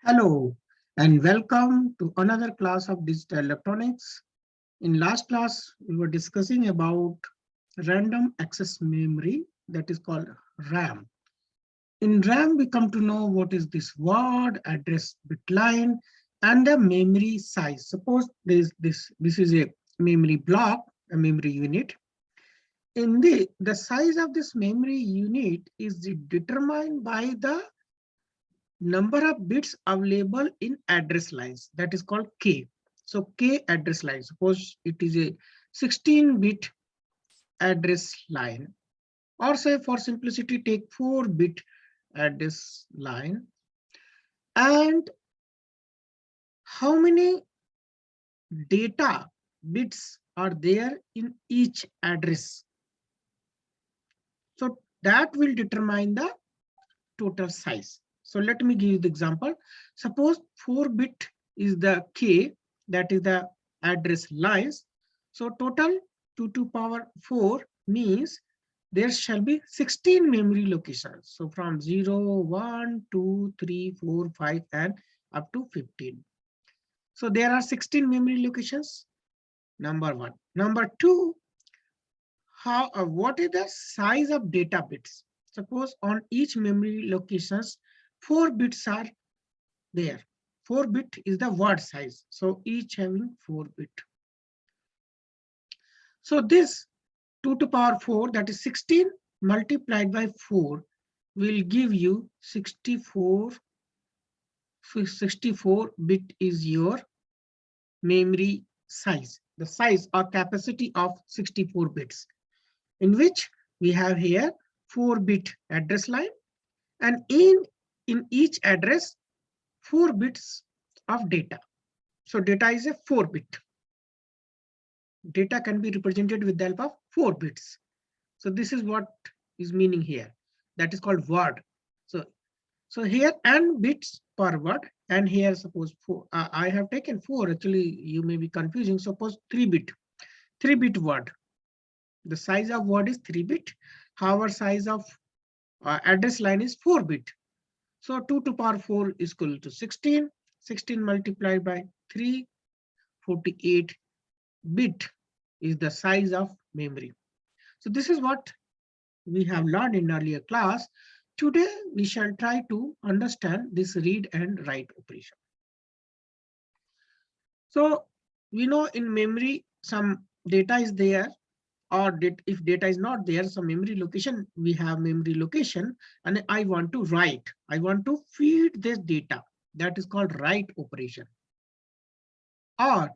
Hello and welcome to another class of digital electronics. In last class, we were discussing about random access memory that is called RAM. In RAM, we come to know what is this word, address bit line, and the memory size. Suppose this is a memory block, a memory unit. In the size of this memory unit is determined by the number of bits available in address lines, that is called K. So K address line, suppose it is a 16-bit address line, or say for simplicity take 4-bit address line. And how many data bits are there in each address? So that will determine the total size. So let me give you the example. Suppose 4-bit is the K, that is the address lines. So total 2 to power 4 means there shall be 16 memory locations. So from 0, 1, 2, 3, 4, 5, and up to 15. So there are 16 memory locations. Number one. Number two, what is the size of data bits? Suppose on each memory locations, 4 bits are there. 4-bit is the word size. So each having 4-bit. So this 2 to power 4, that is 16 multiplied by 4 will give you 64. 64-bit is your memory size, the size or capacity of 64 bits, in which we have here 4-bit address line, and in each address 4 bits of data. So data is a 4-bit. Data can be represented with the help of 4 bits. So this is what is meaning here. That is called word. So here n bits per word, and here suppose 4. I have taken 4. Actually, you may be confusing. Suppose 3-bit. 3-bit word. The size of word is 3-bit. However, size of address line is 4-bit. So 2 to power 4 is equal to 16. 16 multiplied by 3, 48 bit is the size of memory. So this is what we have learned in earlier class. Today we shall try to understand this read and write operation. So we know in memory some data is there, or if data is not there, some memory location, we have memory location, and I want to write. I want to feed this data. That is called write operation. Or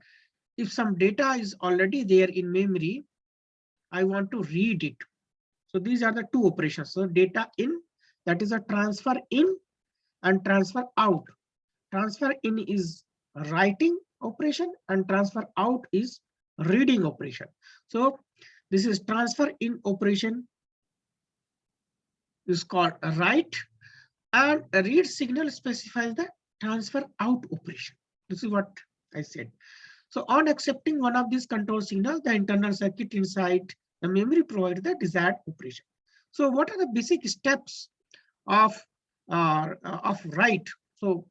if some data is already there in memory, I want to read it. So these are the two operations. So data in, that is a transfer in and transfer out. Transfer in is writing operation and transfer out is reading operation. So this is transfer in operation is called a write, and a read signal specifies the transfer out operation. This is what I said. So on accepting one of these control signals, the internal circuit inside the memory provides the desired operation. So what are the basic steps of write? So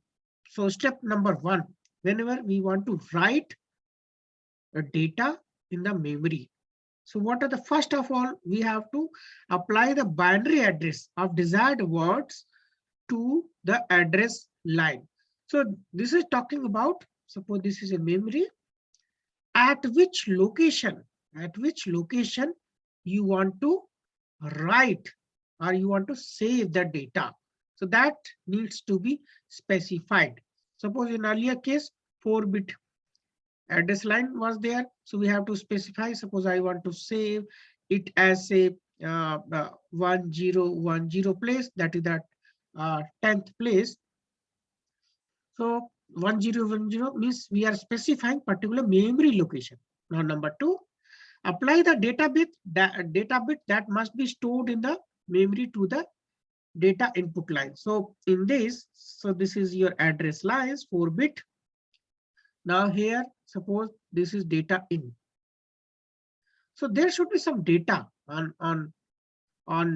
step number 1, whenever we want to write a data in the memory. So what are the first of all, we have to apply the binary address of desired words to the address line. So this is talking about, suppose this is a memory, at which location you want to write or you want to save the data. So that needs to be specified. Suppose in earlier case, 4-bit address line was there. So we have to specify, suppose I want to save it as a 1010 place, that is that 10th place. So 1010 means we are specifying particular memory location. Now number 2, apply the data bit that must be stored in the memory to the data input line. So in this, so this is your address lines, 4-bit. Now here, suppose this is data in. So there should be some data on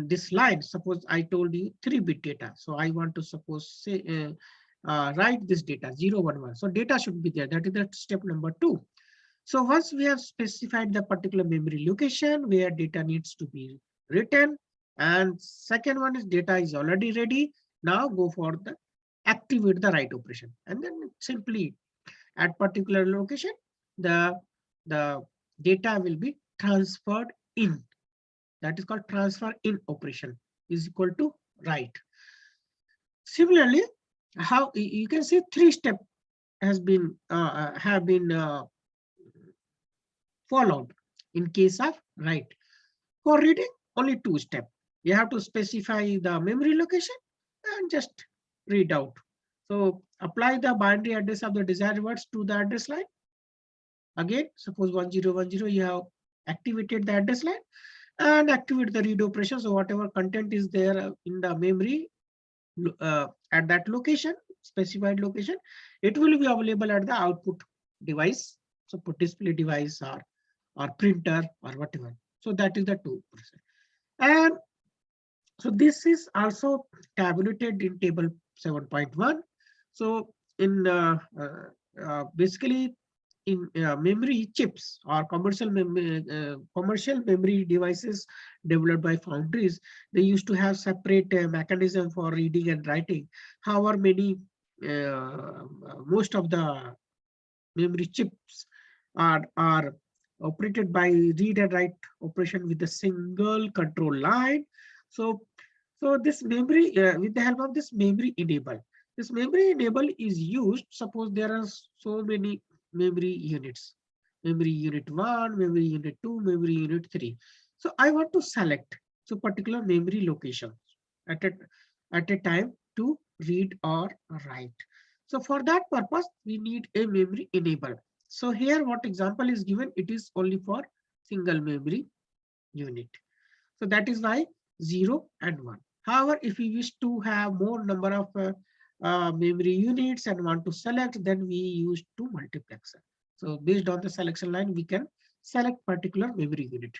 this line. Suppose I told you 3-bit data. So I want to suppose say write this data 0, 1, 1. So data should be there. That is the step number 2. So once we have specified the particular memory location where data needs to be written, and second one is data is already ready. Now go for the activate the write operation, and then simply at particular location, the data will be transferred in. That is called transfer in operation is equal to write. Similarly, how you can see 3 steps has been have been followed in case of write. For reading, only 2 steps. You have to specify the memory location and just read out. So apply the binary address of the desired words to the address line. Again, suppose 1010, you have activated the address line and activate the read operation. So whatever content is there in the memory at that location, specified location, it will be available at the output device. So put display device or printer or whatever. So that is the 2%. And so this is also tabulated in table 7.1. So in basically in memory chips or commercial memory devices developed by foundries, they used to have separate mechanism for reading and writing. However, most of the memory chips are operated by read and write operation with a single control line. So this memory, with the help of this memory enable is used. Suppose there are so many memory units, memory unit 1, memory unit 2, memory unit 3. So I want to select so particular memory location at a time to read or write. So for that purpose, we need a memory enable. So here what example is given, it is only for single memory unit. So that is why 0 and 1. However, if we wish to have more number of memory units and want to select, then we use 2 multiplexer. So based on the selection line, we can select particular memory unit.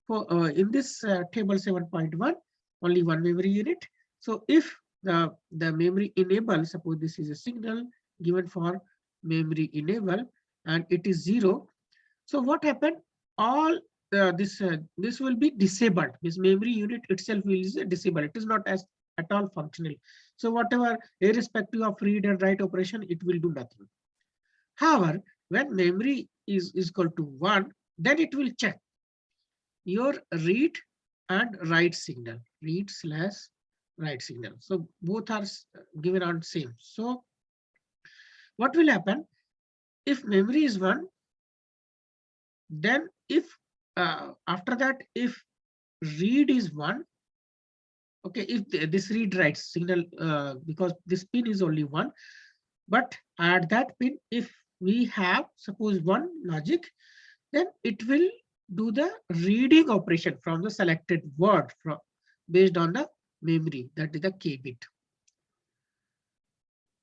For in this table 7.1, only 1 memory unit. So if the memory enable, suppose this is a signal given for memory enable and it is 0. So what happened? All this will be disabled. This memory unit itself is disabled. It is not as at all functional. So whatever, irrespective of read and write operation, it will do nothing. However, when memory is equal to 1, then it will check your read and write signal, read/write signal. So both are given on same. So what will happen if memory is 1? Then if after that, if read is 1, okay, if this read write signal, because this pin is only 1, but at that pin, if we have suppose 1 logic, then it will do the reading operation from the selected word from based on the memory, that is the k bit.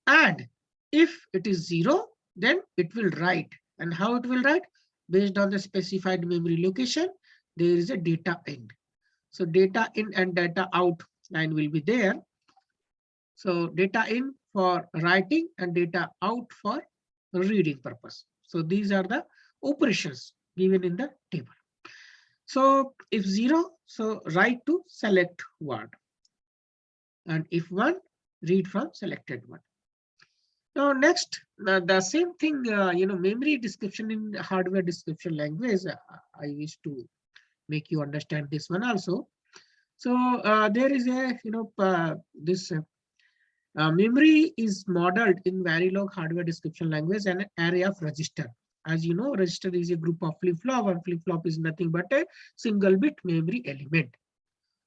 And if it is 0, then it will write. And how it will write? Based on the specified memory location, there is a data in. So data in and data out line will be there. So data in for writing and data out for reading purpose. So these are the operations given in the table. So if 0, so write to select word. And if 1, read from selected word. Now next, the same thing, memory description in hardware description language. I wish to make you understand this one also. So there is a, this memory is modeled in Verilog hardware description language an array of register. As you know, register is a group of flip-flop, and flip-flop is nothing but a single bit memory element.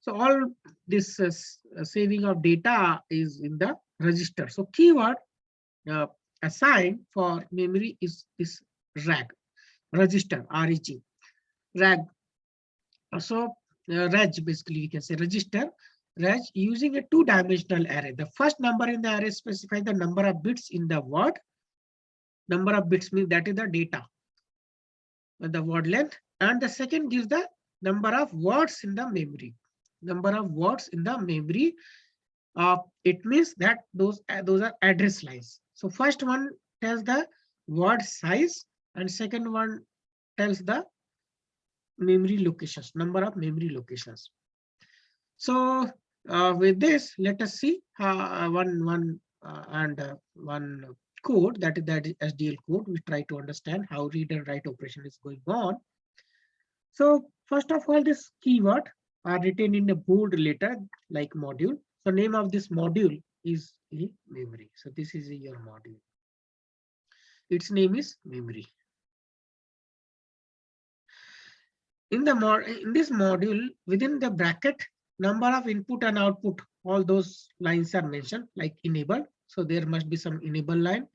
So all this saving of data is in the register. So keyword assigned for memory is this reg, register, REG, reg. So reg, basically you can say register, reg using a 2-dimensional array. The first number in the array specifies the number of bits in the word. Number of bits means that is the data, the word length, and the second gives the number of words in the memory. Number of words in the memory it means that those are address lines. So first one tells the word size, and second one tells the memory locations, number of memory locations. So with this, let us see one code, that is SDL code. We try to understand how read and write operation is going on. So first of all, this keyword are written in a bold letter like module. So name of this module is a memory. So this is your module. Its name is memory. In this module, within the bracket, number of input and output, all those lines are mentioned like enable. So there must be some enable line,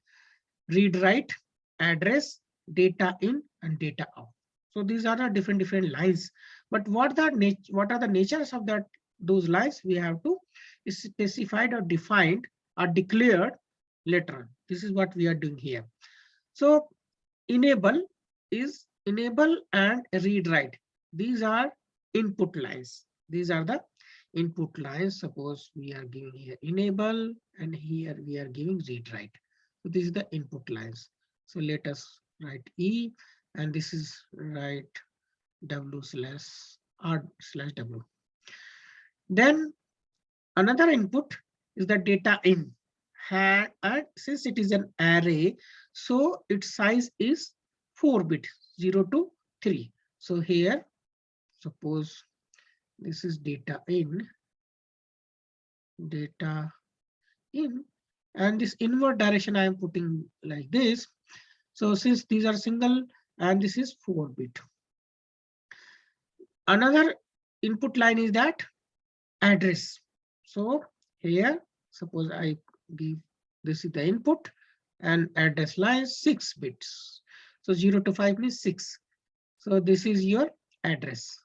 read write, address, data in, and data out. So these are the different lines. But what are the natures of those lines? We have to specified or defined or declared later on. This is what we are doing here. So enable is enable and read write. These are input lines. These are the input lines. Suppose we are giving here enable, and here we are giving read write. So this is the input lines. So let us write E, and this is write W/R/W. Then another input is the data in. And since it is an array, so its size is 4-bit, 0 to 3. So here, suppose this is data in, and this inward direction I am putting like this. So since these are single and this is 4-bit. Another input line is that address. So here, suppose I give this is the input and address line 6 bits. So 0 to 5 means 6. So this is your address.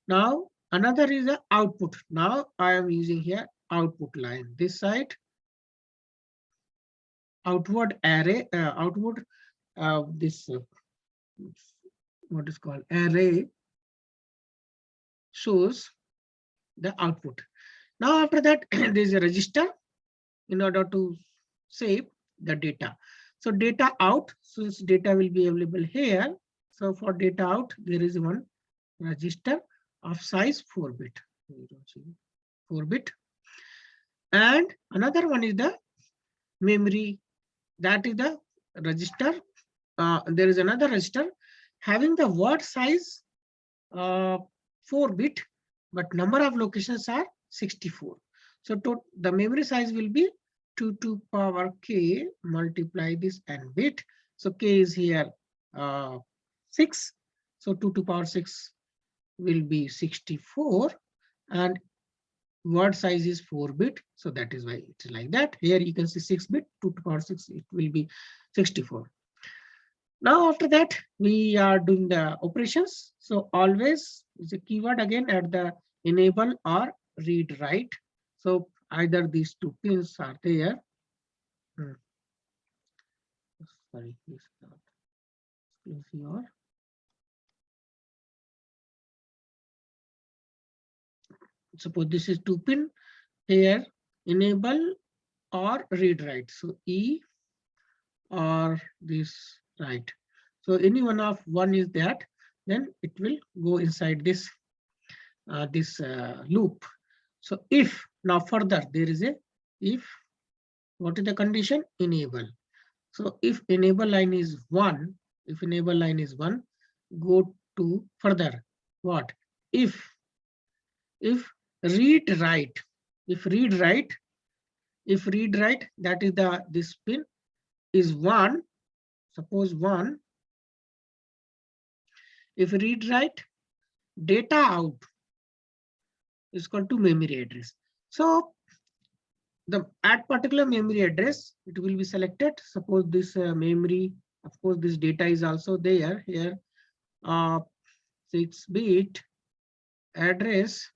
Now another is the output. Now I am using here output line. This side outward array, outward this what is called array shows the output. Now after that there is a register in order to save the data. So data out, since data will be available here. So for data out, there is one register of size 4-bit. 4-bit. And another one is the memory. That is the register. There is another register having the word size 4-bit, but number of locations are 64. So the memory size will be 2 to power k multiply this n bit. So k is here 6. So 2 to power 6 will be 64, and word size is 4-bit. So that is why it's like that. Here you can see 6-bit, 2 to power 6, it will be 64. Now after that, we are doing the operations. So always is a keyword again at the enable or read write. So either these two pins are there. Sorry, please not close here. Suppose this is 2 pin here, enable or read write. So E or this write. So any one of one is that, then it will go inside this loop. So if now further there is a if, what is the condition? Enable. So if enable line is 1, go to further what? If read write, that is this pin is 1, suppose 1. If read write data out is equal to memory address. So at particular memory address, it will be selected. Suppose this memory, of course, this data is also there here. 6-bit address.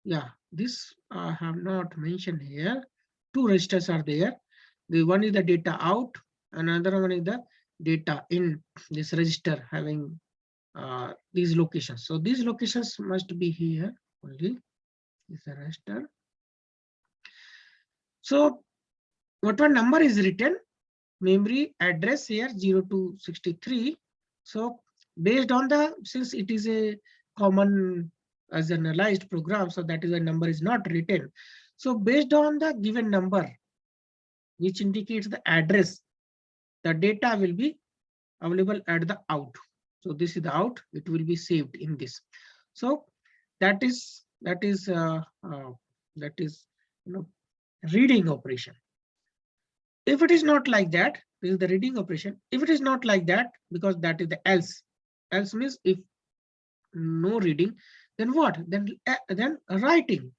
Yeah, this I have not mentioned here. 2 registers are there. The one is the data out, another one is the data in. This register having these locations. So these locations must be here only. is a register. So whatever number is written, memory address here 0 to 63. So based on the, since it is a common as an analyzed program, so that is a number is not written. So based on the given number, which indicates the address, the data will be available at the out. So this is the out, it will be saved in this. So that is you know, reading operation. If it is not like that, this is the reading operation. If it is not like that, because that is the else. Else means if no reading, then what? Then writing.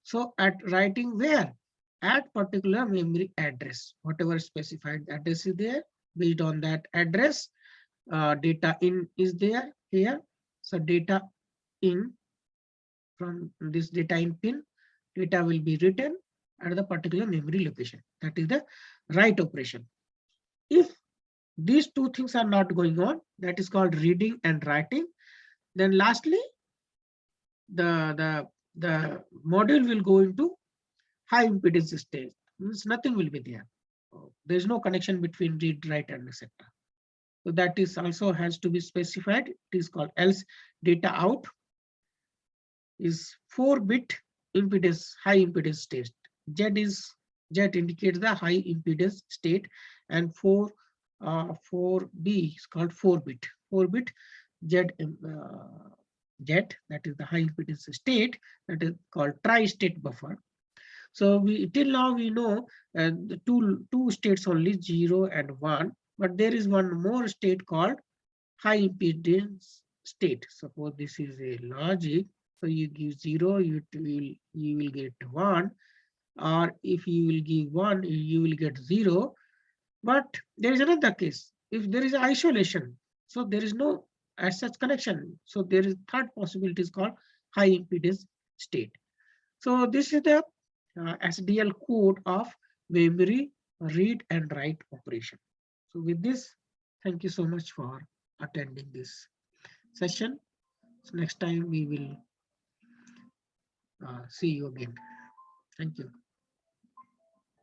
So at writing where? At particular memory address, whatever specified address is there. Based on that address, data in is there here. So data in, from this data in pin, data will be written at the particular memory location. That is the write operation. If these two things are not going on, that is called reading and writing. Then lastly, the module will go into high impedance state. Means nothing will be there. There is no connection between read, write, and etc. So that is also has to be specified. It is called else. Data out is 4-bit impedance, high impedance state. Z indicates the high impedance state, and 4B is called 4-bit. 4-bit Z that is the high impedance state, that is called tri-state buffer. So we till now we know the two states only, 0 and 1, but there is one more state called high impedance state. Suppose this is a logic, so you give 0, you will get 1, or if you will give 1, you will get 0. But there is another case. If there is isolation, so there is no as such connection. So there is third possibility is called high impedance state. So this is the SDL code of memory read and write operation. So with this, thank you so much for attending this session. So next time we will see you again. Thank you.